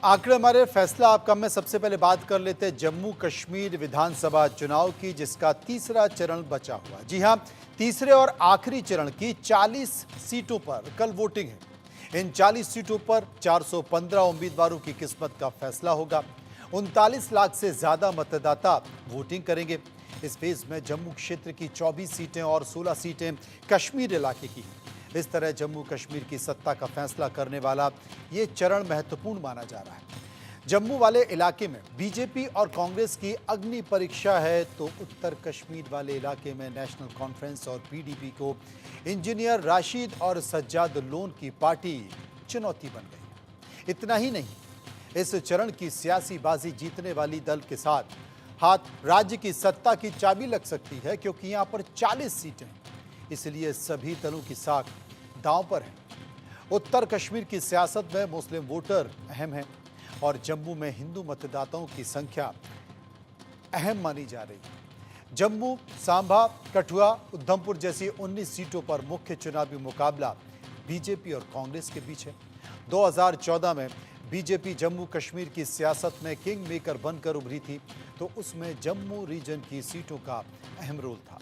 आखिर हमारे फैसला आपका में सबसे पहले बात कर लेते हैं जम्मू कश्मीर विधानसभा चुनाव की, जिसका तीसरा चरण बचा हुआ। जी हां, तीसरे और आखिरी चरण की 40 सीटों पर कल वोटिंग है। इन 40 सीटों पर 415 उम्मीदवारों की किस्मत का फैसला होगा। 39 लाख से ज्यादा मतदाता वोटिंग करेंगे। इस फेज में जम्मू क्षेत्र की 24 सीटें और 16 सीटें कश्मीर इलाके की हैं। इस तरह जम्मू कश्मीर की सत्ता का फैसला करने वाला ये चरण महत्वपूर्ण माना जा रहा है। जम्मू वाले इलाके में बीजेपी और कांग्रेस की अग्नि परीक्षा है, तो उत्तर कश्मीर वाले इलाके में नेशनल कॉन्फ्रेंस और पीडीपी को इंजीनियर राशिद और सज्जाद लोन की पार्टी चुनौती बन गई। इतना ही नहीं, इस चरण की सियासी बाजी जीतने वाली दल के साथ हाथ राज्य की सत्ता की चाबी लग सकती है, क्योंकि यहां पर 40 सीटें हैं। इसलिए सभी दलों की साख दांव पर है। उत्तर कश्मीर की सियासत में मुस्लिम वोटर अहम हैं और जम्मू में हिंदू मतदाताओं की संख्या अहम मानी जा रही है। जम्मू, सांबा, कठुआ, उधमपुर जैसी 19 सीटों पर मुख्य चुनावी मुकाबला बीजेपी और कांग्रेस के बीच है। 2014 में बीजेपी जम्मू कश्मीर की सियासत में किंग मेकर बनकर उभरी थी, तो उसमें जम्मू रीजन की सीटों का अहम रोल था।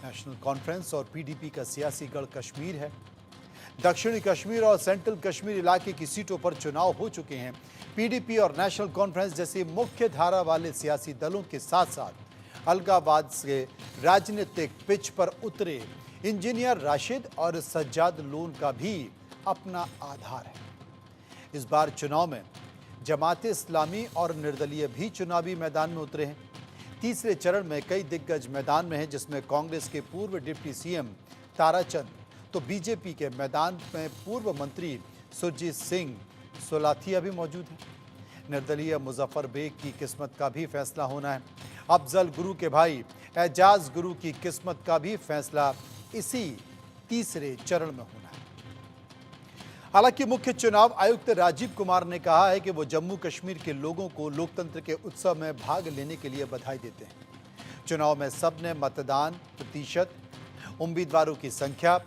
नेशनल कॉन्फ्रेंस और पीडीपी का सियासी गढ़ कश्मीर है। दक्षिणी कश्मीर और सेंट्रल कश्मीर इलाके की सीटों पर चुनाव हो चुके हैं। पीडीपी और नेशनल कॉन्फ्रेंस जैसे मुख्य धारा वाले सियासी दलों के साथ साथ अलगावाद से राजनीतिक पिच पर उतरे इंजीनियर राशिद और सज्जाद लोन का भी अपना आधार है। इस बार चुनाव में जमाते इस्लामी और निर्दलीय भी चुनावी मैदान में उतरे हैं। तीसरे चरण में कई दिग्गज मैदान में हैं, जिसमें कांग्रेस के पूर्व डिप्टी सीएम ताराचंद, तो बीजेपी के मैदान में पूर्व मंत्री सुरजीत सिंह सोलाथिया भी मौजूद हैं। निर्दलीय मुजफ्फर बेग की किस्मत का भी फैसला होना है। अफजल गुरु के भाई एजाज गुरु की किस्मत का भी फैसला इसी तीसरे चरण में होना है। हालांकि मुख्य चुनाव आयुक्त राजीव कुमार ने कहा है कि वो जम्मू कश्मीर के लोगों को लोकतंत्र के उत्सव में भाग लेने के लिए बधाई देते हैं। चुनाव में सबने मतदान प्रतिशत, उम्मीदवारों की संख्या,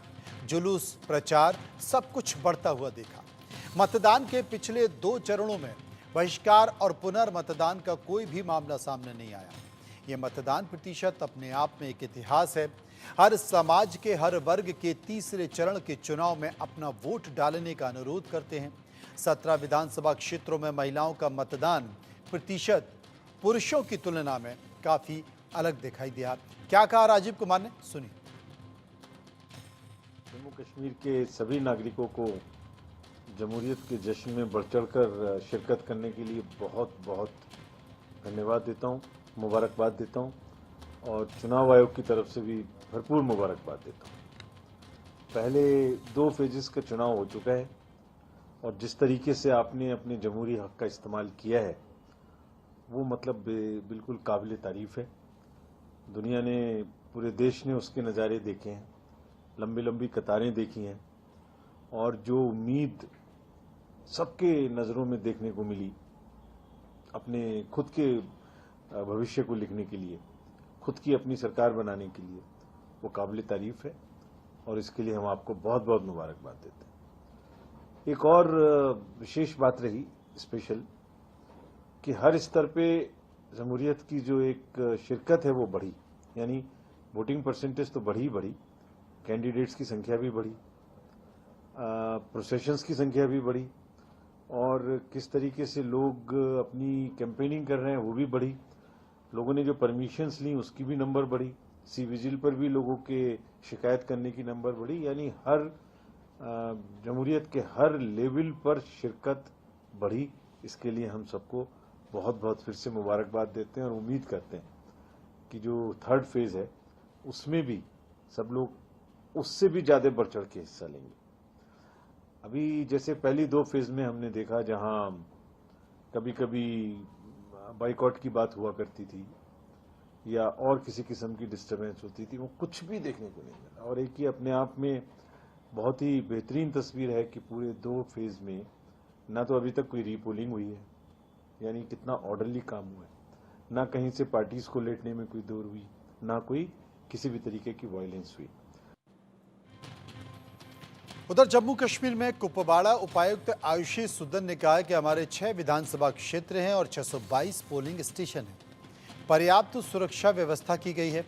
जुलूस, प्रचार सब कुछ बढ़ता हुआ देखा। मतदान के पिछले 2 चरणों में बहिष्कार और पुनर्मतदान का कोई भी मामला सामने नहीं आया। ये मतदान प्रतिशत अपने आप में एक इतिहास है। हर समाज के हर वर्ग के तीसरे चरण के चुनाव में अपना वोट डालने का अनुरोध करते हैं। 17 विधानसभा क्षेत्रों में महिलाओं का मतदान प्रतिशत पुरुषों की तुलना में काफी अलग दिखाई दिया। क्या कहा राजीव कुमार ने, सुनिए। जम्मू कश्मीर के सभी नागरिकों को जमहूरियत के जश्न में बढ़ चढ़कर शिरकत करने के लिए बहुत बहुत धन्यवाद देता हूँ, मुबारकबाद देता हूँ और चुनाव आयोग की तरफ से भी भरपूर मुबारकबाद देता हूँ। पहले 2 फेजेस का चुनाव हो चुका है और जिस तरीके से आपने अपने जमहूरी हक का इस्तेमाल किया है वो मतलब बिल्कुल काबिल तारीफ है। दुनिया ने, पूरे देश ने उसके नज़ारे देखे हैं, लंबी लंबी कतारें देखी हैं और जो उम्मीद सबके नज़रों में देखने को मिली अपने खुद के भविष्य को लिखने के लिए, खुद की अपनी सरकार बनाने के लिए, वो काबिल तारीफ है और इसके लिए हम आपको बहुत बहुत मुबारकबाद देते हैं। एक और विशेष बात रही स्पेशल कि हर स्तर पे जमहूरियत की जो एक शिरकत है वो बढ़ी, यानी वोटिंग परसेंटेज तो बढ़ी, कैंडिडेट्स की संख्या भी बढ़ी, प्रोसेशंस की संख्या भी बढ़ी और किस तरीके से लोग अपनी कैंपेनिंग कर रहे हैं वो भी बढ़ी। लोगों ने जो परमिशंस ली उसकी भी नंबर बढ़ी, सी विजिल पर भी लोगों के शिकायत करने की नंबर बढ़ी, यानी हर जमहूरियत के हर लेवल पर शिरकत बढ़ी। इसके लिए हम सबको बहुत बहुत फिर से मुबारकबाद देते हैं और उम्मीद करते हैं कि जो 3rd फेज है उसमें भी सब लोग उससे भी ज़्यादा बढ़ चढ़ के हिस्सा लेंगे। अभी जैसे पहली 2 फेज में हमने देखा जहां कभी कभी बाइकआउट की बात हुआ करती थी या और किसी किस्म की डिस्टर्बेंस होती थी, वो कुछ भी देखने को नहीं मिला। और एक ही अपने आप में बहुत ही बेहतरीन तस्वीर है कि पूरे 2 फेज में ना तो अभी तक कोई रीपोलिंग हुई है, यानी कितना ऑर्डरली काम हुआ है, ना कहीं से पार्टीज को लेटने में कोई देर हुई, ना कोई किसी भी तरीके की वायलेंस हुई। उधर जम्मू कश्मीर में कुपवाड़ा उपायुक्त आयुषी सुदन ने कहा है कि हमारे 6 विधानसभा क्षेत्र हैं और 622 पोलिंग स्टेशन हैं। पर्याप्त सुरक्षा व्यवस्था की गई है।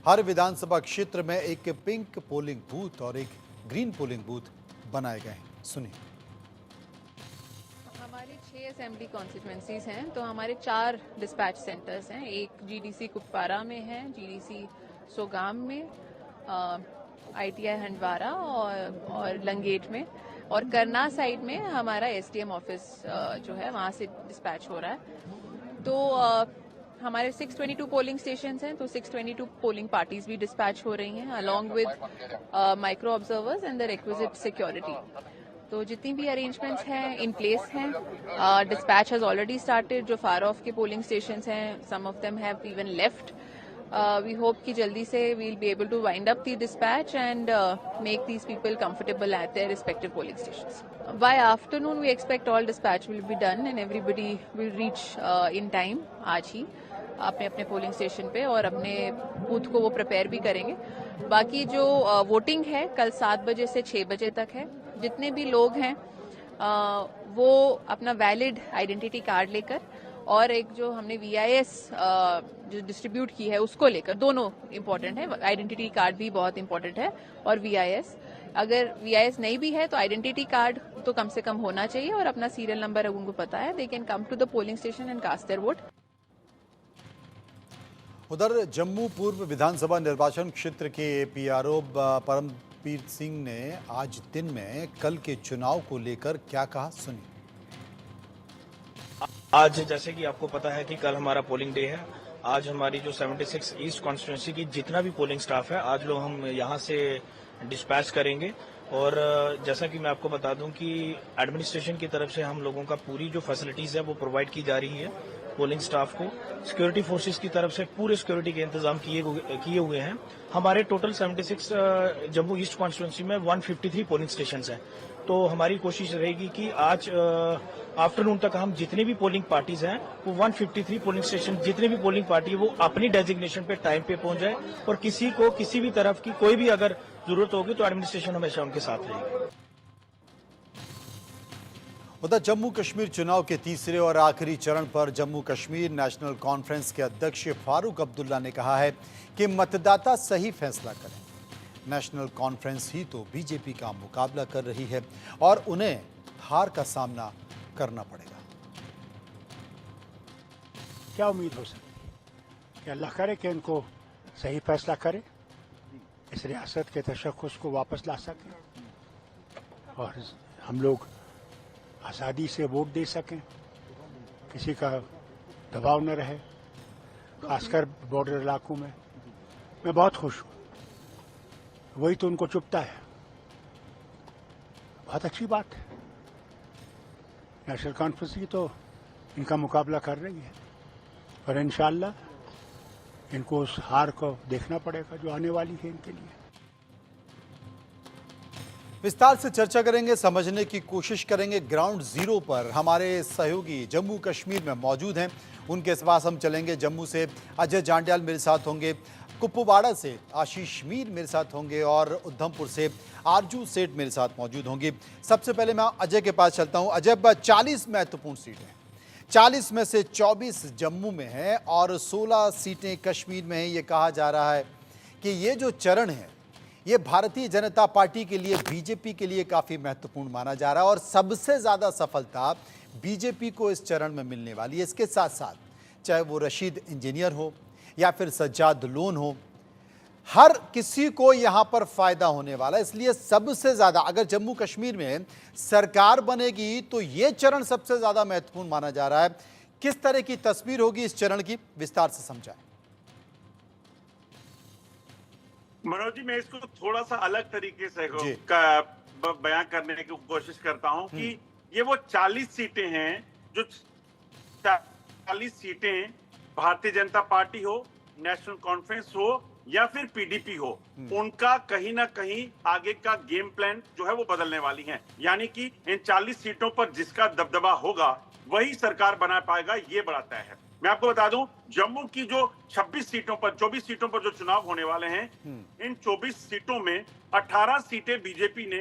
हर विधानसभा क्षेत्र में एक पिंक पोलिंग बूथ और एक ग्रीन पोलिंग बूथ बनाए गए हैं। सुनिए। हमारी 6 असेंबली कॉन्स्टिट्यूएंसीज हैं, तो हमारे 4 डिस्पैच सेंटर्स हैं। एक जीडीसी कुपवाड़ा में है, जीडीसी सोगाम में, आईटीआई हंडवारा और लंगेट में, और करना साइड में हमारा एसडीएम ऑफिस जो है वहाँ से डिस्पैच हो रहा है। तो हमारे 622 पोलिंग स्टेशंस हैं, तो 622 पोलिंग पार्टीज भी डिस्पैच हो रही हैं along with micro observers and the requisite security. तो जितनी भी अरेंजमेंट्स हैं इन प्लेस हैं। Dispatch has already started. जो फार ऑफ के पोलिंग स्टेशंस हैं, some of them have even left. We hope कि जल्दी से we'll be able to wind up the dispatch and make these people comfortable at their respective polling stations. By afternoon, we expect all dispatch will be done and everybody will reach in time आज ही अपने अपने polling station पे, और अपने booth को वो prepare भी करेंगे। बाकी जो वोटिंग है कल 7 बजे से 6 बजे तक है। जितने भी लोग हैं वो अपना वैलिड आइडेंटिटी कार्ड लेकर, और एक जो हमने VIS जो डिस्ट्रीब्यूट की है उसको लेकर, दोनों इम्पोर्टेंट है। आइडेंटिटी कार्ड भी बहुत इम्पोर्टेंट है और VIS। अगर VIS नहीं भी है तो आइडेंटिटी कार्ड तो कम से कम होना चाहिए, और अपना सीरियल नंबर अगर उनको पता है, they can come to the polling station and cast their vote. उधर जम्मू पूर्व विधानसभा निर्वाचन क्षेत्र के PRO परमवीर सिंह ने आज दिन में कल के चुनाव को लेकर क्या कहा, सुनिए। आज जैसे कि आपको पता है कि कल हमारा पोलिंग डे है। आज हमारी जो 76 ईस्ट कॉन्स्टिट्यूंसी की जितना भी पोलिंग स्टाफ है, आज लोग हम यहाँ से डिस्पैच करेंगे। और जैसा कि मैं आपको बता दूं कि एडमिनिस्ट्रेशन की तरफ से हम लोगों का पूरी जो फैसिलिटीज है वो प्रोवाइड की जा रही है पोलिंग स्टाफ को। सिक्योरिटी फोर्सेस की तरफ से पूरे सिक्योरिटी के इंतजाम किए हुए हैं। हमारे टोटल 76 जम्मू ईस्ट कॉन्स्टिट्यूंसी में 153 पोलिंग स्टेशन हैं। तो हमारी कोशिश रहेगी कि आज आफ्टरनून तक हम जितने भी पोलिंग पार्टीज हैं वो 153 पोलिंग स्टेशन, जितने भी पोलिंग पार्टी है वो अपनी डेजिग्नेशन पे टाइम पे पहुंच जाए, और किसी को किसी भी तरफ की कोई भी अगर जरूरत होगी तो एडमिनिस्ट्रेशन हमेशा उनके साथ रहेगी। उधर जम्मू कश्मीर चुनाव के तीसरे और आखिरी चरण पर जम्मू कश्मीर नेशनल कॉन्फ्रेंस के अध्यक्ष फारूक अब्दुल्ला ने कहा है कि मतदाता सही फैसला करें। नेशनल कॉन्फ्रेंस ही तो बीजेपी का मुकाबला कर रही है और उन्हें हार का सामना करना पड़ेगा। क्या उम्मीद हो सकती है कि अल्लाह करे कि इनको सही फैसला करे, इस रियासत के तशख्खुस को वापस ला सकें और हम लोग आज़ादी से वोट दे सकें, किसी का दबाव न रहे, खासकर बॉर्डर इलाकों में। मैं बहुत खुश हूँ, वही तो उनको चुभता है। बहुत अच्छी बात है, नेशनल कॉन्फ्रेंस की तो इनका मुकाबला कर रही है, और इंशाअल्लाह इनको उस हार को देखना पड़ेगा जो आने वाली है इनके लिए। विस्तार से चर्चा करेंगे, समझने की कोशिश करेंगे। ग्राउंड जीरो पर हमारे सहयोगी जम्मू कश्मीर में मौजूद हैं, उनके पास हम चलेंगे। जम्मू से अजय जांड्याल मेरे साथ होंगे, कुपवाड़ा से आशीष मीर मेरे साथ होंगे और उधमपुर से आरजू सेठ मेरे साथ मौजूद होंगी। सबसे पहले मैं अजय के पास चलता हूं। अजय, 40 महत्वपूर्ण सीटें हैं, 40 में से 24 जम्मू में है और 16 सीटें कश्मीर में हैं। ये कहा जा रहा है कि ये जो चरण है ये भारतीय जनता पार्टी के लिए, बीजेपी के लिए काफ़ी महत्वपूर्ण माना जा रहा है और सबसे ज़्यादा सफलता बीजेपी को इस चरण में मिलने वाली है। इसके साथ साथ चाहे वो रशीद इंजीनियर हो या फिर सज्जाद लोन हो, हर किसी को यहाँ पर फायदा होने वाला है। इसलिए सबसे ज़्यादा अगर जम्मू कश्मीर में सरकार बनेगी तो ये चरण सबसे ज़्यादा महत्वपूर्ण माना जा रहा है। किस तरह की तस्वीर होगी इस चरण की, विस्तार से समझाएं। मनोज जी, मैं इसको थोड़ा सा अलग तरीके से बयान करने की कोशिश करता हूं कि ये वो 40 सीटें हैं, जो 40 सीटें भारतीय जनता पार्टी हो, नेशनल कॉन्फ्रेंस हो या फिर पीडीपी हो, उनका कहीं ना कहीं आगे का गेम प्लान जो है वो बदलने वाली है। यानी कि इन 40 सीटों पर जिसका दबदबा होगा वही सरकार बना पाएगा, ये बड़ा तय है। मैं आपको बता दूं, जम्मू की जो 24 सीटों पर जो चुनाव होने वाले हैं, इन 24 सीटों में 18 सीटें बीजेपी ने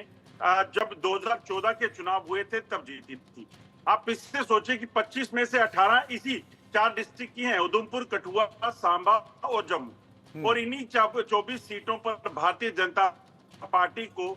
जब 2014 के चुनाव हुए थे तब जीती थी। आप इससे सोचिए कि 25 में से 18 इसी 4 डिस्ट्रिक्ट की हैं, उधमपुर, कठुआ, सांबा और जम्मू। और इन्हीं 24 सीटों पर भारतीय जनता पार्टी को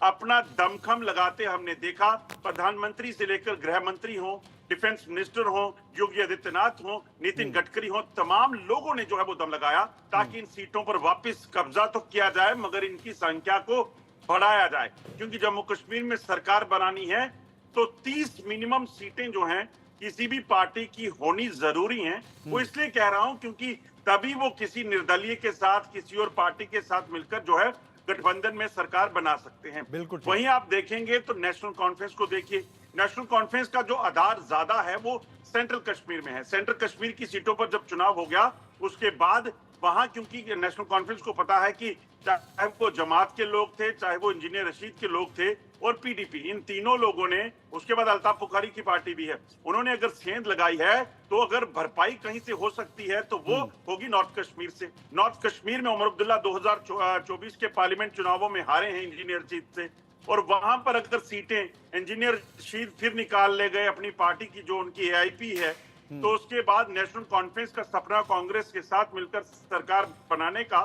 अपना दमखम लगाते हमने देखा। प्रधानमंत्री से लेकर गृह मंत्री हो, डिफेंस मिनिस्टर हो, योगी आदित्यनाथ हो, नितिन गडकरी हो, तमाम लोगों ने जो है वो दम लगाया ताकि इन सीटों पर वापस कब्जा तो किया जाए मगर इनकी संख्या को बढ़ाया जाए। क्योंकि जम्मू कश्मीर में सरकार बनानी है तो 30 मिनिमम सीटें जो हैं किसी भी पार्टी की होनी जरूरी हैं। वो इसलिए कह रहा हूं क्योंकि तभी वो किसी निर्दलीय के साथ, किसी और पार्टी के साथ मिलकर जो है गठबंधन में सरकार बना सकते हैं। बिल्कुल। वहीं आप देखेंगे तो नेशनल कॉन्फ्रेंस को देखिए, नेशनल कॉन्फ्रेंस का जो आधार ज्यादा है वो सेंट्रल कश्मीर में है। सेंट्रल कश्मीर की सीटों पर जब चुनाव हो गया उसके बाद वहां क्योंकि नेशनल कॉन्फ्रेंस को पता है कि चाहे वो जमात के लोग थे, चाहे वो इंजीनियर रशीद के लोग थे और पीडीपी, इन तीनों लोगों ने, उसके बाद अल्ताफ बुखारी की पार्टी भी है, उन्होंने अगर सेंध लगाई है तो अगर भरपाई कहीं से हो सकती है तो वो होगी नॉर्थ कश्मीर से। नॉर्थ कश्मीर में उमर अब्दुल्ला 2024 के पार्लियामेंट चुनावों में हारे हैं इंजीनियर रशीद से, और वहां पर अगर सीटें इंजीनियर रशीद फिर निकाल ले गए अपनी पार्टी की जो उनकी एआईपी है, तो उसके बाद नेशनल कॉन्फ्रेंस का सपना कांग्रेस के साथ मिलकर सरकार बनाने का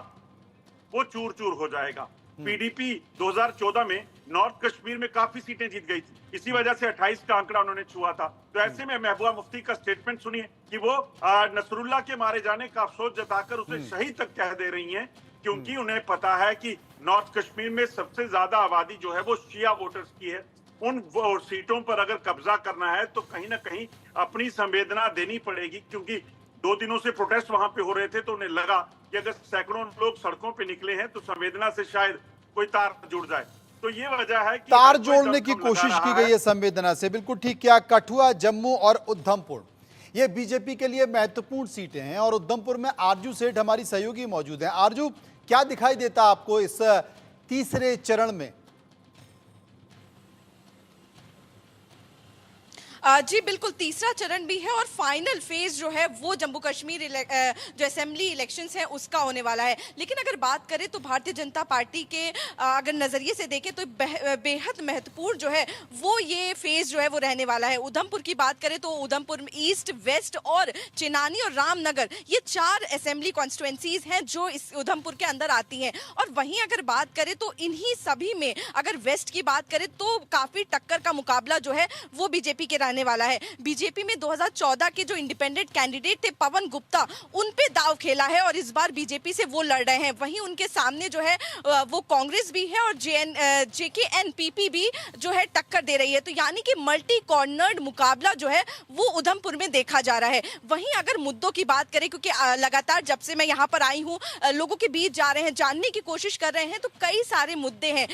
वो चूर चूर हो जाएगा। पीडीपी 2014 में नॉर्थ कश्मीर में काफी सीटें जीत गई थी, इसी वजह से 28 का आंकड़ा उन्होंने छुआ था। तो ऐसे में महबूबा मुफ्ती का स्टेटमेंट सुनिए कि वो नसरुल्लाह के मारे जाने का अफसोस जताकर उसे शहीद तक कह दे रही हैं, क्योंकि उन्हें पता है कि नॉर्थ कश्मीर में सबसे ज्यादा आबादी जो है वो शिया वोटर्स की है। उन सीटों पर अगर कब्जा करना है तो कहीं ना कहीं अपनी संवेदना देनी पड़ेगी, क्योंकि 2 दिनों से प्रोटेस्ट वहां पे हो रहे थे तो उन्हें लगा कि अगर सैकड़ों लोग सड़कों पे निकले हैं तो संवेदना से शायद कोई तार जुड़ जाए। तो ये वजह है कि तार जोड़ने की कोशिश की गई है संवेदना से। बिल्कुल ठीक किया। कठुआ, जम्मू और उधमपुर ये बीजेपी के लिए महत्वपूर्ण सीटें हैं और उधमपुर में आरजू सेठ हमारी सहयोगी मौजूद हैं। आरजू, क्या दिखाई देता आपको इस तीसरे चरण में? जी बिल्कुल, तीसरा चरण भी है और फाइनल फेज जो है वो जम्मू कश्मीर जो असेंबली इलेक्शंस हैं उसका होने वाला है। लेकिन अगर बात करें तो भारतीय जनता पार्टी के अगर नज़रिए से देखें तो बेहद महत्वपूर्ण जो है वो ये फेज जो है वो रहने वाला है। उधमपुर की बात करें तो उधमपुर में ईस्ट, वेस्ट और चिनानी और रामनगर, ये 4 असेंबली कॉन्स्टिट्यूंसीज हैं जो इस उधमपुर के अंदर आती हैं। और वहीं अगर बात करें तो इन्हीं सभी में अगर वेस्ट की बात करें तो काफ़ी टक्कर का मुकाबला जो है वो बीजेपी के रहने वाला है। बीजेपी में 2014 के जो इंडिपेंडेंट कैंडिडेट थे पवन गुप्ता, उन पे दाव खेला है और इस बार बीजेपी से वो लड़ रहे हैं। वहीं उनके सामने जो है वो कांग्रेस भी है और जेकेएनपीपी भी जो है टक्कर दे रही है। तो यानी कि मल्टी कॉर्नर्ड मुकाबला जो है वो उधमपुर में देखा जा रहा है। वहीं अगर मुद्दों की बात करें, क्योंकि लगातार जब से मैं यहाँ पर आई हूँ लोगों के बीच जा रहे हैं, जानने की कोशिश कर रहे हैं, तो कई सारे मुद्दे हैं।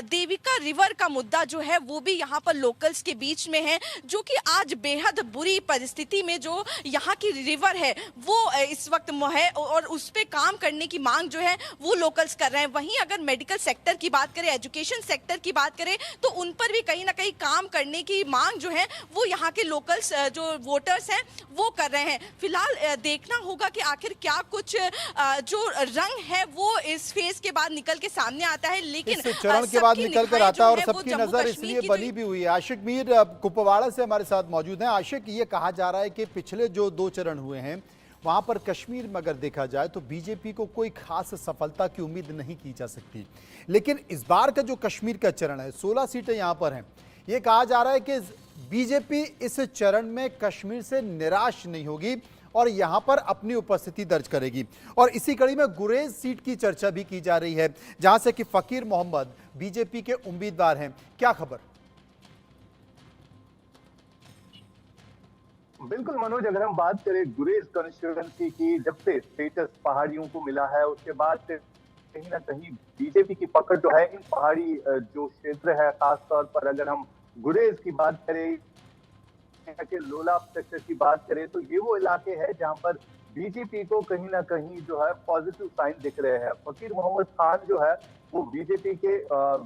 देविका रिवर का मुद्दा जो है वो भी यहाँ पर लोकल्स के बीच में है, जो कि आज बेहद बुरी परिस्थिति में जो यहाँ की रिवर है वो इस वक्त है और उस पे काम करने की मांग जो है वो लोकल्स कर रहे हैं। वहीं अगर मेडिकल सेक्टर की बात करें, एजुकेशन सेक्टर की बात करें, तो उन पर भी कहीं ना कहीं काम करने की मांग जो है वो यहाँ के लोकल्स जो वोटर्स हैं वो कर रहे हैं। फिलहाल देखना होगा कि आखिर क्या कुछ जो रंग है वो इस फेज के बाद निकल के सामने आता है। लेकिन इस चरण के बाद निकल कर आता है और सबकी नजर इसलिए बनी भी हुई है। आशिक मीर कुपवाड़ा से हमारे साथ मौजूद हैं। आशिक, ये कहा जा रहा है कि पिछले जो 2 चरण हुए हैं वहां पर कश्मीर में अगर देखा जाए तो बीजेपी को कोई खास सफलता की उम्मीद नहीं की जा सकती, लेकिन इस बार का जो कश्मीर का चरण है 16 सीटें यहां पर हैं। ये कहा जा रहा है कि बीजेपी इस चरण में कश्मीर से निराश नहीं होगी और यहां पर अपनी उपस्थिति दर्ज करेगी। और इसी कड़ी में गुरेज सीट की चर्चा भी की जा रही है, जहां से कि फकीर मोहम्मद बीजेपी के उम्मीदवार हैं। क्या खबर? बिल्कुल मनोज, अगर हम बात करें गुरेज कॉन्स्टिट्यूएंसी की, जब से स्टेटस पहाड़ियों को मिला है उसके बाद से कहीं ना कहीं बीजेपी की पकड़ जो है इन पहाड़ी जो क्षेत्र है, खासतौर पर अगर हम गुरेज की बात करें, लोलाब सेक्टर की बात करें, तो ये वो इलाके हैं जहां पर बीजेपी को कहीं ना कहीं जो है पॉजिटिव साइन दिख रहे हैं। फकीर मोहम्मद खान जो है वो बीजेपी के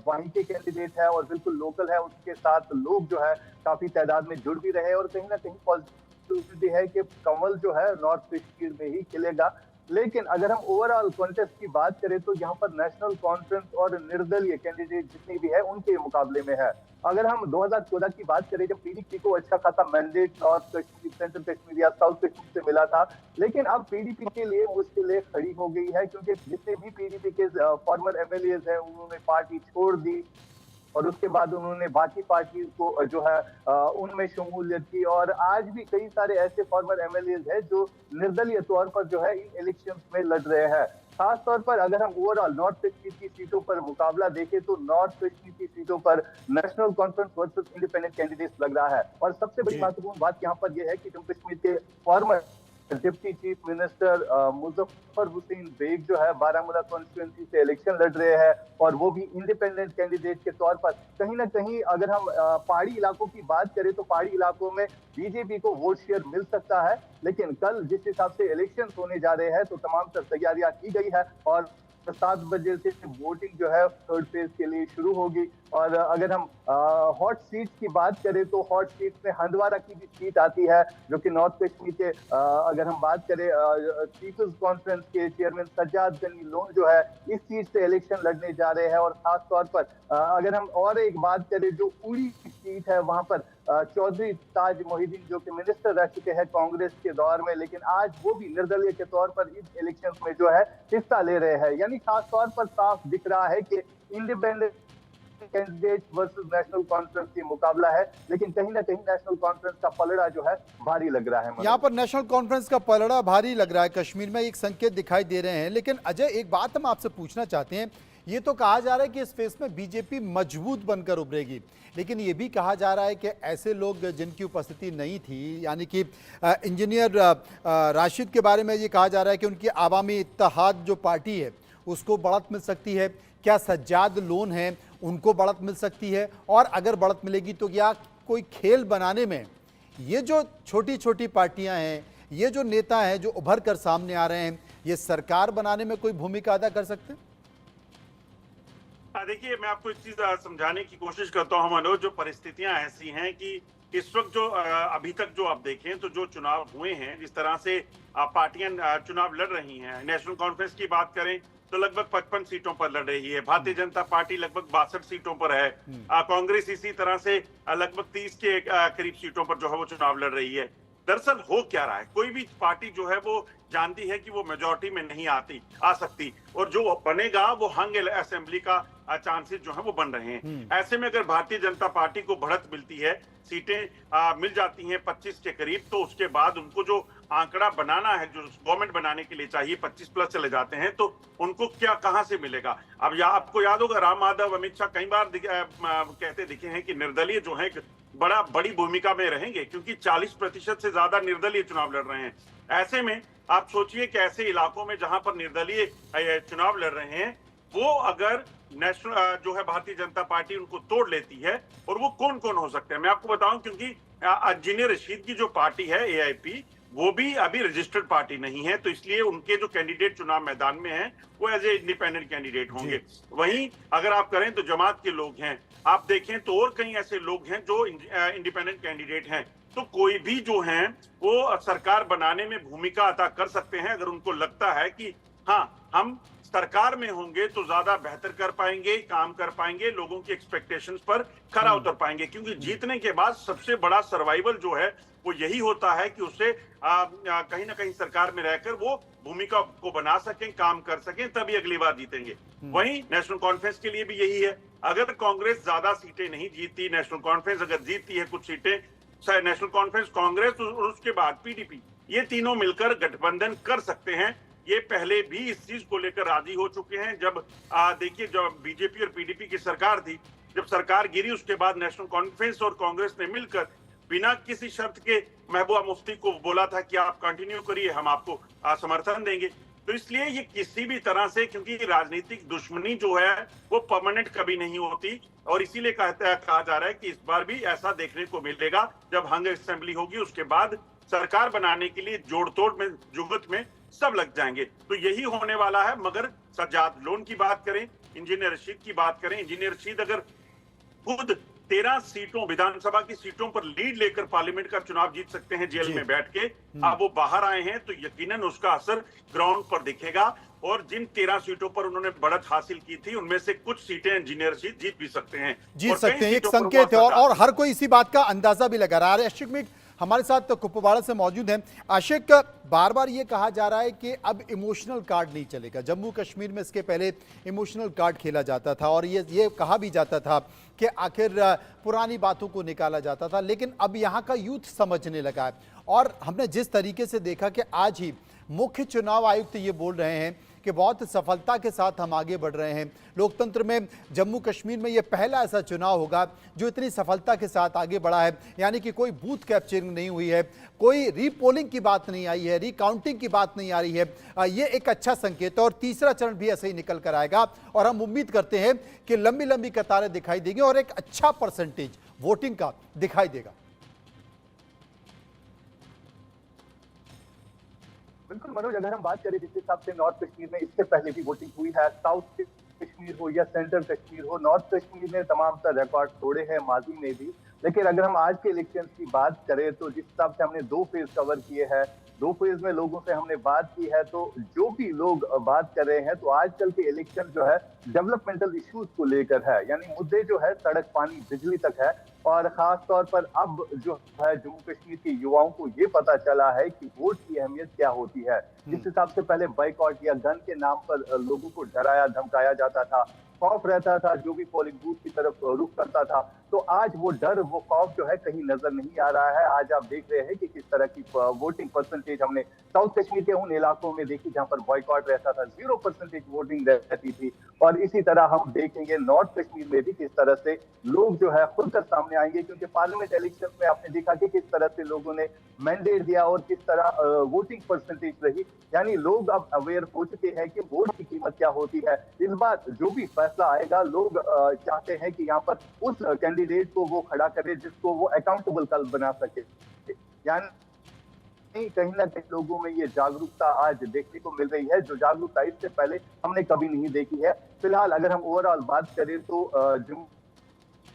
वहीं के कैंडिडेट है और बिल्कुल लोकल है, उसके साथ लोग जो है काफी तादाद में जुड़ भी रहे और कहीं ना कहीं पॉजिटिविटी है कि कमल जो है नॉर्थ कश्मीर में ही खिलेगा। लेकिन अगर हम ओवरऑल कॉन्टेस्ट की बात करें तो यहाँ पर नेशनल कॉन्फ्रेंस और निर्दलीय कैंडिडेट जितनी भी है उनके मुकाबले में है। अगर हम 2014 की बात करें जब पीडीपी को अच्छा खासा mandate north Kashmir, central Kashmir या साउथ कश्मीर से मिला था, लेकिन अब पीडीपी के लिए मुश्किलें खड़ी हो गई है क्योंकि जितने भी पीडीपी के फॉर्मर एमएलए हैं उन्होंने पार्टी छोड़ दी और उसके बाद उन्होंने बाकी पार्टी को जो है उनमें शमूलियत की। और आज भी कई सारे ऐसे फॉर्मर एमएलए हैं जो निर्दलीय तौर पर जो है इन इलेक्शंस में लड़ रहे हैं। खास तौर पर अगर हम ओवरऑल नॉर्थ कश्मीर की सीटों पर मुकाबला देखें तो नॉर्थ कश्मीर की सीटों पर national conference versus independent candidates लग रहा है। और सबसे बड़ी महत्वपूर्ण बात यहाँ पर यह है कि जम्मू कश्मीर के former deputy chief minister Muzaffar Hussain Baig जो है बारामूला कॉन्स्टिट्यूंसी से इलेक्शन लड़ रहे हैं और वो भी इंडिपेंडेंट कैंडिडेट के तौर पर। कहीं ना कहीं अगर हम पहाड़ी इलाकों की बात करें तो पहाड़ी इलाकों में बीजेपी को वोट शेयर मिल सकता है, लेकिन कल जिस हिसाब से इलेक्शन होने जा रहे हैं तो तमाम तर तैयारियां की गई है और 7 बजे से वोटिंग जो है थर्ड फेज के लिए शुरू होगी। और अगर हम हॉट सीट की बात करें तो हॉट सीट में हंदवारा की भी सीट आती है जो कि नॉर्थ कश्मीर के अगर हम बात करें पीपल्स कॉन्फ्रेंस के चेयरमैन सज्जाद गनी लोन जो है इस सीट से इलेक्शन लड़ने जा रहे हैं। और खास तौर पर अगर हम और एक बात करें जो उड़ी सीट है वहां पर चौधरी ताज मोहिद्दीन जो कि मिनिस्टर रह चुके हैं कांग्रेस के दौर में, लेकिन आज वो भी निर्दलीय के तौर पर इस इलेक्शन में जो है हिस्सा ले रहे हैं। यानी खास तौर पर साफ दिख रहा है कि independent candidate versus national conference की मुकाबला है, लेकिन कहीं ना कहीं नेशनल कॉन्फ्रेंस का पलड़ा जो है भारी लग रहा है। यहाँ पर नेशनल कॉन्फ्रेंस का पलड़ा भारी लग रहा है, कश्मीर में एक संकेत दिखाई दे रहे हैं। लेकिन अजय एक बात हम आपसे पूछना चाहते हैं, ये तो कहा जा रहा है कि इस फेस में बीजेपी मजबूत बनकर उभरेगी, लेकिन ये भी कहा जा रहा है कि ऐसे लोग जिनकी उपस्थिति नहीं थी, यानी कि इंजीनियर राशिद के बारे में ये कहा जा रहा है कि उनकी आवामी इत्तेहाद जो पार्टी है उसको बढ़त मिल सकती है। क्या सज्जाद लोन है उनको बढ़त मिल सकती है? और अगर बढ़त मिलेगी तो क्या कोई खेल बनाने में ये जो छोटी छोटी पार्टियां हैं, ये जो नेता हैं जो उभर कर सामने आ रहे हैं, ये सरकार बनाने में कोई भूमिका अदा कर सकते हैं? देखिए, मैं आपको एक चीज समझाने की कोशिश करता हूँ मनोज। जो परिस्थितियां ऐसी हैं कि इस वक्त जो अभी तक जो आप देखें तो जो चुनाव हुए हैं, जिस तरह से पार्टियां चुनाव लड़ रही हैं, नेशनल कॉन्फ्रेंस की बात करें तो लगभग 55 सीटों पर लड़ रही है, भारतीय जनता पार्टी लगभग 62 सीटों पर है, कांग्रेस इसी तरह से लगभग 30 के करीब सीटों पर जो है वो चुनाव लड़ रही है। दरअसल हो क्या रहा है, कोई भी पार्टी जो है वो जानती है कि वो मेजॉरिटी में नहीं आ सकती, और जो बनेगा वो हंग असेंबली का चांसेस जो है वो बन रहे हैं। ऐसे में अगर भारतीय जनता पार्टी को बढ़त मिलती है, सीटें मिल जाती हैं 25 के करीब, तो उसके बाद उनको जो आंकड़ा बनाना है, जो गवर्नमेंट बनाने के लिए चाहिए 25 प्लस चले जाते हैं, तो उनको क्या कहां से मिलेगा? अब आपको याद होगा राम माधव अमित शाह कई बार कहते दिखे हैं कि निर्दलीय जो है बड़ी भूमिका में रहेंगे, क्योंकि 40% से ज्यादा निर्दलीय चुनाव लड़ रहे हैं। ऐसे में आप सोचिए कि ऐसे इलाकों में जहां पर निर्दलीय चुनाव लड़ रहे हैं, वो अगर नेशनल जो है भारतीय जनता पार्टी उनको तोड़ लेती है, और वो कौन कौन हो सकते हैं मैं आपको बताऊं, क्योंकि इंजीनियर रशीद की जो पार्टी है एआईपी, वो भी अभी रजिस्टर्ड पार्टी नहीं है, तो इसलिए उनके जो कैंडिडेट चुनाव मैदान में हैं वो एज ए इंडिपेंडेंट कैंडिडेट होंगे। वहीं अगर आप करें तो जमात के लोग हैं, आप देखें तो और कई ऐसे लोग हैं जो इंडिपेंडेंट कैंडिडेट हैं। तो कोई भी जो हैं वो सरकार बनाने में भूमिका अदा कर सकते हैं, अगर उनको लगता है कि हाँ हम सरकार में होंगे तो ज्यादा बेहतर कर पाएंगे, काम कर पाएंगे, लोगों की एक्सपेक्टेशंस पर खरा उतर पाएंगे। क्योंकि जीतने के बाद सबसे बड़ा सर्वाइवल जो है वो यही होता है कि उसे कहीं ना कहीं सरकार में रहकर वो भूमिका को बना सकें, काम कर सकें, तभी अगली बार जीतेंगे। वहीं नेशनल कॉन्फ्रेंस के लिए भी यही है। अगर कांग्रेस ज्यादा सीटें नहीं जीतती, नेशनल कॉन्फ्रेंस अगर जीतती है कुछ सीटें, नेशनल कॉन्फ्रेंस, कांग्रेस और उसके बाद पीडीपी, ये तीनों मिलकर गठबंधन कर सकते हैं। ये पहले भी इस चीज को लेकर राजी हो चुके हैं। जब देखिए, जब बीजेपी और पीडीपी की सरकार थी, जब सरकार गिरी उसके बाद नेशनल कॉन्फ्रेंस और कांग्रेस ने मिलकर बिना किसी शर्त के महबूबा मुफ्ती को बोला था कि आप कंटिन्यू करिए, हम आपको समर्थन देंगे। तो इसलिए ये किसी भी तरह से, क्योंकि राजनीतिक दुश्मनी जो है वो परमानेंट कभी नहीं होती, और इसीलिए कहा जा रहा है कि इस बार भी ऐसा देखने को मिलेगा। जब हंग असेंबली होगी उसके बाद सरकार बनाने के लिए जोड़ तोड़ में, जुगत में सब लग जाएंगे। तो यही होने वाला है। मगर सज्जाद लोन की बात करें, इंजीनियर रशीद की बात करें, इंजीनियर रशीद अगर खुद 13 सीटों विधानसभा की सीटों पर लीड लेकर पार्लियामेंट का चुनाव जीत सकते हैं जेल में बैठ के। अब वो बाहर आए हैं तो यकीनन उसका असर ग्राउंड पर दिखेगा और जिन 13 सीटों पर उन्होंने बढ़त हासिल की थी उनमें से कुछ सीटें इंजीनियर जीत भी सकते हैं, जीत सकते हैं, एक संकेत है और हर कोई इसी बात का अंदाजा भी लगा रहा है। आशिक मिग हमारे साथ कुपवाड़ा से मौजूद हैं। आशिक, बार बार ये कहा जा रहा है कि अब इमोशनल कार्ड नहीं चलेगा। जम्मू कश्मीर में इसके पहले इमोशनल कार्ड खेला जाता था और ये कहा भी जाता था कि आखिर पुरानी बातों को निकाला जाता था, लेकिन अब यहाँ का यूथ समझने लगा है। और हमने जिस तरीके से देखा कि आज ही मुख्य चुनाव आयुक्त ये बोल रहे हैं कि बहुत सफलता के साथ हम आगे बढ़ रहे हैं। लोकतंत्र में जम्मू कश्मीर में ये पहला ऐसा चुनाव होगा जो इतनी सफलता के साथ आगे बढ़ा है, यानी कि कोई बूथ कैप्चरिंग नहीं हुई है, कोई रीपोलिंग की बात नहीं आई है, रिकाउंटिंग की बात नहीं आ रही है। ये एक अच्छा संकेत है और तीसरा चरण भी ऐसे ही निकल कर आएगा और हम उम्मीद करते हैं कि लंबी लंबी कतारें दिखाई देंगी और एक अच्छा परसेंटेज वोटिंग का दिखाई देगा। बिल्कुल मनोज, अगर हम बात करें जिस हिसाब से नॉर्थ कश्मीर में इससे पहले भी वोटिंग हुई है, साउथ कश्मीर हो या सेंट्रल कश्मीर हो, नॉर्थ कश्मीर ने तमाम तरह रिकॉर्ड तोड़े हैं माजी में भी। लेकिन अगर हम आज के इलेक्शन की बात करें तो जिस हिसाब से हमने 2 फेज कवर किए हैं, 2 फेज में लोगों से हमने बात की है, तो जो भी लोग बात कर रहे हैं तो आजकल के इलेक्शन जो है डेवलपमेंटल इश्यूज को लेकर है, यानी मुद्दे जो है सड़क, पानी, बिजली तक है। और खास तौर पर अब जो है जम्मू कश्मीर के युवाओं को ये पता चला है कि वोट की अहमियत क्या होती है। जिस हिसाब से पहले बाइकआउट या गन के नाम पर लोगों को डराया धमकाया जाता था, खौफ रहता था जो भी पोलिंग बूथ की तरफ रुख करता था, तो आज वो डर, वो खौफ जो है कहीं नजर नहीं आ रहा है। आज आप देख रहे हैं कि किस तरह की वोटिंग परसेंटेज हमने साउथ कश्मीर के उन इलाकों में देखी जहां पर बॉयकॉट रहता था, 0% वोटिंग रहती थी। और इसी तरह हम देखेंगे नॉर्थ कश्मीर में भी किस तरह से लोग जो है खुलकर सामने आएंगे, क्योंकि पार्लियामेंट इलेक्शन में आपने देखा कि किस तरह से लोगों ने मैंडेट दिया और किस तरह वोटिंग परसेंटेज रही। यानी लोग अब अवेयर हो चुके हैं कि वोट की कीमत क्या होती है। इस बार जो भी फैसला आएगा, लोग चाहते हैं कि यहाँ पर उस कैंडिडेट को वो खड़ा करे जिसको वो अकाउंटेबल कल बना सके। यानी कहीं ना कहीं लोगों में ये जागरूकता आज देखने को मिल रही है, जो जागरूकता इससे पहले हमने कभी नहीं देखी है। फिलहाल अगर हम ओवरऑल बात करें तो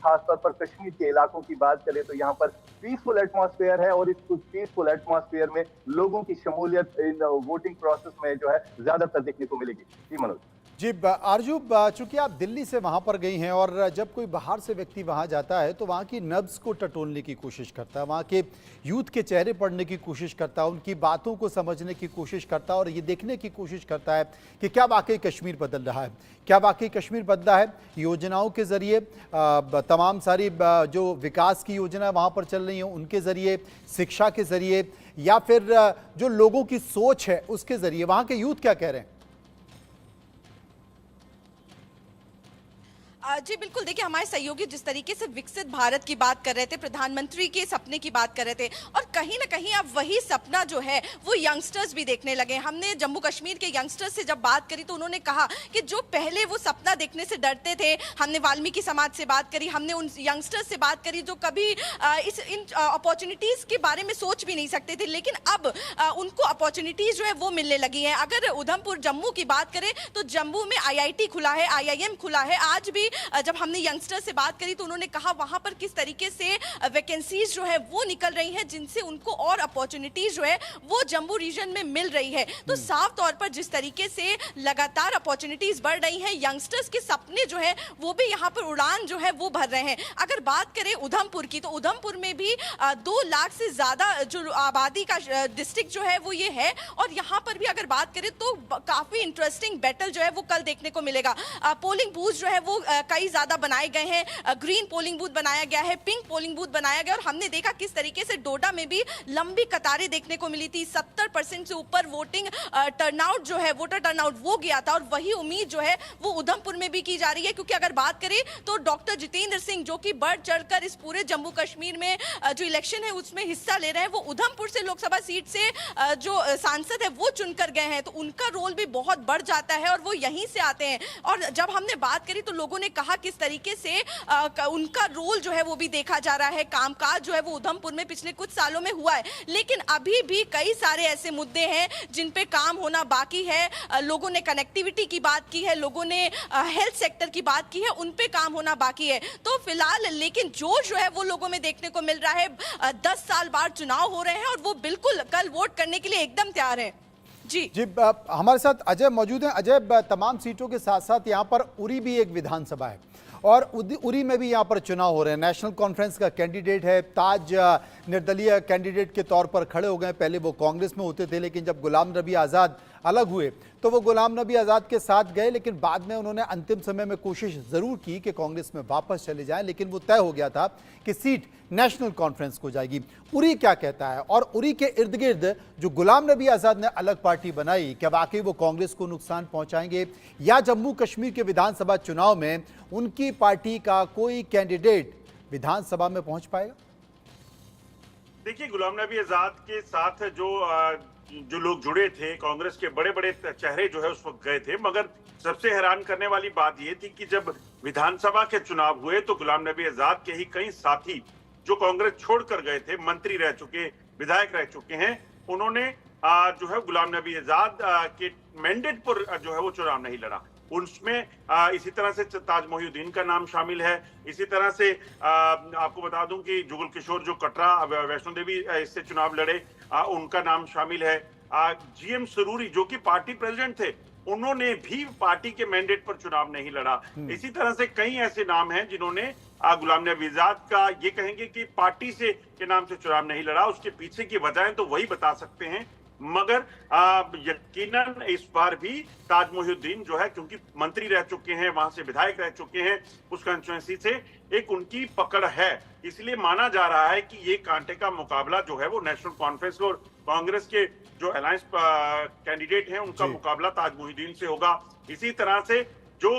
खासतौर पर कश्मीर के इलाकों की बात करें तो यहाँ पर पीसफुल एटमॉस्फेयर है और इस पीसफुल एटमॉस्फेयर में लोगों की शमूलियत इन वोटिंग प्रोसेस में जो है ज्यादातर देखने को मिलेगी। जी मनोज। जी आरजू, चूंकि आप दिल्ली से वहाँ पर गई हैं और जब कोई बाहर से व्यक्ति वहाँ जाता है तो वहाँ की नब्ज को टटोलने की कोशिश करता है, वहाँ के यूथ के चेहरे पढ़ने की कोशिश करता है, उनकी बातों को समझने की कोशिश करता है और ये देखने की कोशिश करता है कि क्या वाकई कश्मीर बदल रहा है, क्या वाकई कश्मीर बदला है योजनाओं के ज़रिए, तमाम सारी जो विकास की योजना वहाँ पर चल रही हैं उनके ज़रिए, शिक्षा के ज़रिए, या फिर जो लोगों की सोच है उसके ज़रिए। वहाँ के यूथ क्या कह रहे हैं? जी बिल्कुल, देखिए हमारे सहयोगी जिस तरीके से विकसित भारत की बात कर रहे थे, प्रधानमंत्री के सपने की बात कर रहे थे, और कहीं ना कहीं अब वही सपना जो है वो यंगस्टर्स भी देखने लगे। हमने जम्मू कश्मीर के यंगस्टर्स से जब बात करी तो उन्होंने कहा कि जो पहले वो सपना देखने से डरते थे, हमने वाल्मीकि समाज से बात करी, हमने उन यंगस्टर्स से बात करी जो कभी इन अपॉर्चुनिटीज के बारे में सोच भी नहीं सकते थे, लेकिन अब उनको अपॉर्चुनिटीज जो है वो मिलने लगी हैं। अगर उधमपुर जम्मू की बात करें तो जम्मू में IIT खुला है, IIM खुला है। आज भी जब हमने यंगस्टर से बात करी तो उन्होंने कहा वहां पर किस तरीके से वैकेंसीज जो है वो निकल रही हैं, जिनसे उनको और अपॉर्चुनिटीज जो है वो जम्मू रीजन में मिल रही है। तो साफ तौर पर जिस तरीके से लगातार अपॉर्चुनिटीज बढ़ रही हैं, यंगस्टर्स के सपने जो है वो भी यहाँ पर उड़ान जो है वो भर रहे हैं। अगर बात करें उधमपुर की तो उधमपुर में भी 2 लाख से ज्यादा जो आबादी का डिस्ट्रिक्ट जो है वो ये है, और यहाँ पर भी अगर बात करें तो काफी इंटरेस्टिंग बैटल जो है वो कल देखने को मिलेगा। पोलिंग बूथ जो है वो कई ज्यादा बनाए गए हैं, ग्रीन पोलिंग बूथ बनाया गया है, पिंक पोलिंग बूथ बनाया गया, और हमने देखा किस तरीके से डोडा में भी लंबी कतारें देखने को मिली थी। 70% से ऊपर वोटिंग टर्नआउट जो है, वोटर टर्नआउट वो गया था, और वही उम्मीद जो है वो उधमपुर में भी की जा रही है। क्योंकि अगर बात करें तो डॉक्टर जितेंद्र सिंह जो कि बढ़ चढ़कर इस पूरे जम्मू कश्मीर में जो इलेक्शन है उसमें हिस्सा ले रहे हैं, वो उधमपुर से लोकसभा सीट से जो सांसद है वो चुनकर गए हैं, तो उनका रोल भी बहुत बढ़ जाता है और वो यहीं से आते हैं। और जब हमने बात करी तो लोगों ने उन्होंने कहा किस तरीके से उनका रोल जो है वो भी देखा जा रहा है, कामकाज जो है वो उधमपुर में पिछले कुछ सालों में हुआ है, लेकिन अभी भी कई सारे ऐसे मुद्दे हैं जिन पे काम होना बाकी है। लोगों ने कनेक्टिविटी की बात की है, लोगों ने हेल्थ सेक्टर की बात की है, उन पे काम होना बाकी है। तो फिलहाल लेकिन जोश जो है वो लोगों में देखने को मिल रहा है। 10 साल बाद चुनाव हो रहे हैं और वो बिल्कुल कल वोट करने के लिए एकदम तैयार है। जी हमारे साथ अजय मौजूद हैं। अजय, तमाम सीटों के साथ साथ यहाँ पर उरी भी एक विधानसभा है और उरी में भी यहाँ पर चुनाव हो रहे हैं। नेशनल कॉन्फ्रेंस का कैंडिडेट है, ताज निर्दलीय कैंडिडेट के तौर पर खड़े हो गए। पहले वो कांग्रेस में होते थे, लेकिन जब गुलाम नबी आज़ाद अलग हुए तो वो गुलाम नबी आज़ाद के साथ गए, लेकिन बाद में उन्होंने अंतिम समय में कोशिश ज़रूर की कि कांग्रेस में वापस चले जाएं, लेकिन वो तय हो गया था कि सीट नेशनल कॉन्फ्रेंस को जाएगी। उरी क्या कहता है, और उरी के इर्द गिर्द जो गुलाम नबी आज़ाद ने अलग पार्टी बनाई, क्या वाकई वो कांग्रेस को नुकसान पहुंचाएंगे, या जम्मू कश्मीर के विधानसभा चुनाव में उनकी पार्टी का कोई कैंडिडेट विधानसभा में पहुंच पाएगा? देखिए, गुलाम नबी आजाद के साथ जो लोग जुड़े थे, कांग्रेस के बड़े बड़े चेहरे जो है उस वक्त गए थे, मगर सबसे हैरान करने वाली बात यह थी कि जब विधानसभा के चुनाव हुए तो गुलाम नबी आजाद के ही कई साथी जो कांग्रेस छोड़कर गए थे, मंत्री रह चुके, विधायक रह चुके हैं, उन्होंने जो है गुलाम नबी आजाद के मैंडेट पर जो है वो चुनाव नहीं लड़ा। उसमें इसी तरह से ताज मोहिउद्दीन का नाम शामिल है। इसी तरह से आपको बता दूं कि जुगल किशोर जो कटरा वैष्णो देवी इससे चुनाव लड़े, उनका नाम शामिल है। जीएम सरूरी जो कि पार्टी प्रेसिडेंट थे, उन्होंने भी पार्टी के मैंडेट पर चुनाव नहीं लड़ा। इसी तरह से कई ऐसे नाम हैं जिन्होंने गुलाम नबी आजाद का ये कहेंगे कि पार्टी से के नाम से चुनाव नहीं लड़ा। उसके पीछे की वजह तो वही बता सकते हैं, मगर यकीनन इस बार भी ताज मोहिउद्दीन जो है, क्योंकि मंत्री रह चुके हैं, वहां से विधायक रह चुके हैं, उस कंस्टिट्यूएंसी से एक उनकी पकड़ है। इसलिए माना जा रहा है कि ये कांटे का मुकाबला जो है वो नेशनल कॉन्फ्रेंस और कांग्रेस के जो अलायंस कैंडिडेट हैं उनका मुकाबला ताज मोहिउद्दीन से होगा। इसी तरह से जो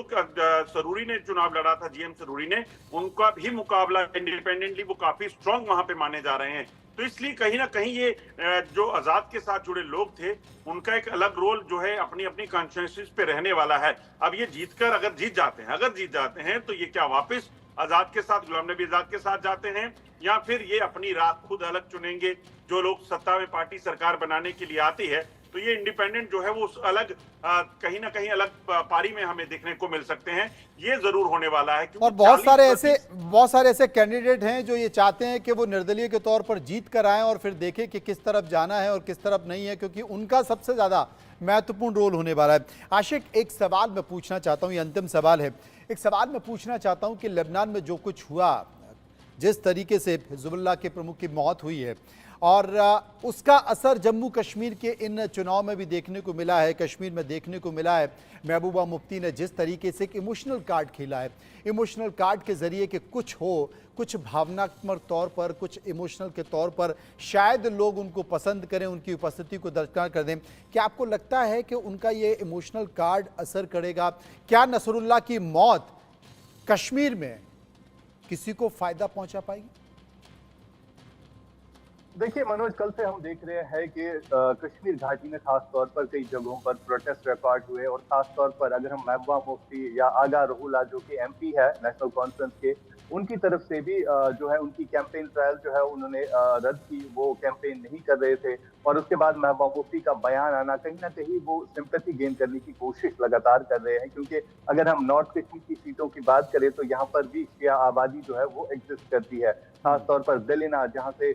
सरूरी ने चुनाव लड़ा था, जीएम सरूरी ने, उनका भी मुकाबला इंडिपेंडेंटली वो काफी स्ट्रांग वहां पे माने जा रहे हैं। तो इसलिए कहीं ना कहीं ये जो आजाद के साथ जुड़े लोग थे, उनका एक अलग रोल जो है अपनी अपनी कॉन्स्टिट्यूएंसीज पे रहने वाला है। अब ये जीतकर अगर जीत जाते हैं तो ये क्या वापस आजाद के साथ, गुलाम नबी आजाद के साथ जाते हैं, या फिर ये अपनी राह खुद अलग चुनेंगे? जो लोग सत्ता में पार्टी सरकार बनाने के लिए आती है, तो ये इंडिपेंडेंट जो है वो अलग कहीं ना कहीं अलग पारी में हमें देखने को मिल सकते हैं। ये जरूर होने वाला है। और बहुत सारे ऐसे कैंडिडेट हैं जो ये चाहते हैं कि वो निर्दलीय के तौर पर जीत कर आएं और फिर देखें कि किस तरफ जाना है और किस तरफ नहीं है, क्योंकि उनका सबसे ज्यादा महत्वपूर्ण रोल होने वाला है। आशिक, एक सवाल मैं पूछना चाहता हूँ, ये अंतिम सवाल है। एक सवाल मैं पूछना चाहता हूँ कि लेबनान में जो कुछ हुआ, जिस तरीके से हिजबुल्लाह के प्रमुख की मौत हुई है, और उसका असर जम्मू कश्मीर के इन चुनाव में भी देखने को मिला है, कश्मीर में देखने को मिला है। महबूबा मुफ्ती ने जिस तरीके से एक इमोशनल कार्ड खेला है, इमोशनल कार्ड के ज़रिए कि कुछ भावनात्मक तौर पर, कुछ इमोशनल के तौर पर शायद लोग उनको पसंद करें, उनकी उपस्थिति को दरकार कर दें। क्या आपको लगता है कि उनका ये इमोशनल कार्ड असर करेगा? क्या नसरुल्लाह की मौत कश्मीर में किसी को फ़ायदा पहुंचा पाएगी? देखिए मनोज, कल से हम देख रहे हैं कि कश्मीर घाटी में खास तौर पर कई जगहों पर प्रोटेस्ट रिकॉर्ड हुए, और खास तौर पर अगर हम महबूबा मुफ्ती या आगा रहुल्ला जो कि एमपी है नेशनल कॉन्फ्रेंस के, उनकी तरफ से भी जो है उनकी कैंपेन ट्रायल जो है उन्होंने रद्द की, वो कैंपेन नहीं कर रहे थे। और उसके बाद महबूबा मुफ्ती का बयान आना, कहीं ना कहीं वो सिंपैथी गेन करने की कोशिश लगातार कर रहे हैं, क्योंकि अगर हम नॉर्थ कश्मीर की सीटों की बात करें तो यहाँ पर भी शिया आबादी जो है वो एग्जिस्ट करती है। खास तौर पर दिलिना, जहाँ से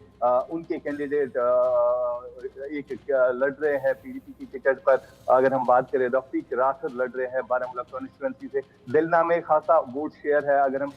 उनके कैंडिडेट एक लड़ रहे हैं पीडीपी की टिकट पर, अगर हम बात करें रफीक राठौर लड़ रहे हैं बारामूला कॉन्स्टिट्यूएंसी से। दिलिना में खासा वोट शेयर है। अगर हम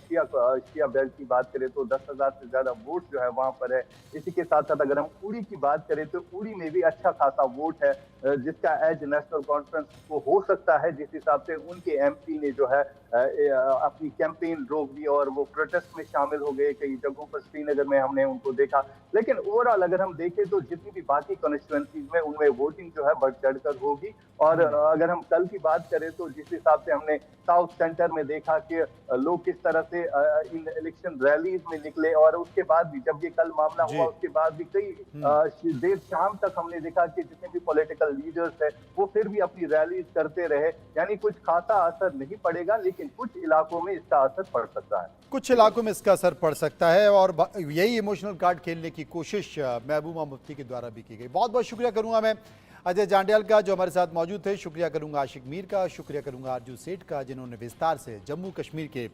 शिया बेल्ट की बात करें तो 10,000 से ज्यादा वोट जो है वहां पर है। इसी के साथ साथ अगर हम उड़ी की बात करें तो उड़ी में भी अच्छा खासा वोट है, जिसका एज नेशनल कॉन्फ्रेंस को हो सकता है, जिस हिसाब से उनके एमपी ने जो है अपनी कैंपेन रोक दी और वो प्रोटेस्ट में शामिल हो गए। कई जगहों पर श्रीनगर में हमने उनको देखा। लेकिन ओवरऑल अगर हम देखें तो जितनी भी बाकी कॉन्स्टिट्यूएंसीज में उनमें वोटिंग जो है बढ़ चढ़कर होगी। और अगर हम कल की बात करें तो जिस हिसाब से हमने साउथ सेंटर में देखा कि लोग किस तरह से इन इलेक्शन रैलीज में निकले, और उसके बाद भी जब ये कल मामला हुआ उसके बाद भी कई देर शाम तक हमने देखा कि जितने भी पॉलिटिकल लीडर्स है वो फिर भी अपनी रैलीज करते रहे। यानी कुछ खासा असर नहीं पड़ेगा, लेकिन कुछ इलाकों में इसका असर पड़ सकता है। कुछ इलाकों में इसका असर पड़ सकता है और यही इमोशनल कार्ड खेलने की कोशिश महबूबा मुफ्ती के द्वारा भी की गई। बहुत बहुत शुक्रिया करूंगा मैं अजय जांडियाल का जो हमारे साथ मौजूद थे, शुक्रिया करूंगा आशिक मीर का, शुक्रिया करूंगा आरजू सेठ का जिन्होंने विस्तार से जम्मू कश्मीर के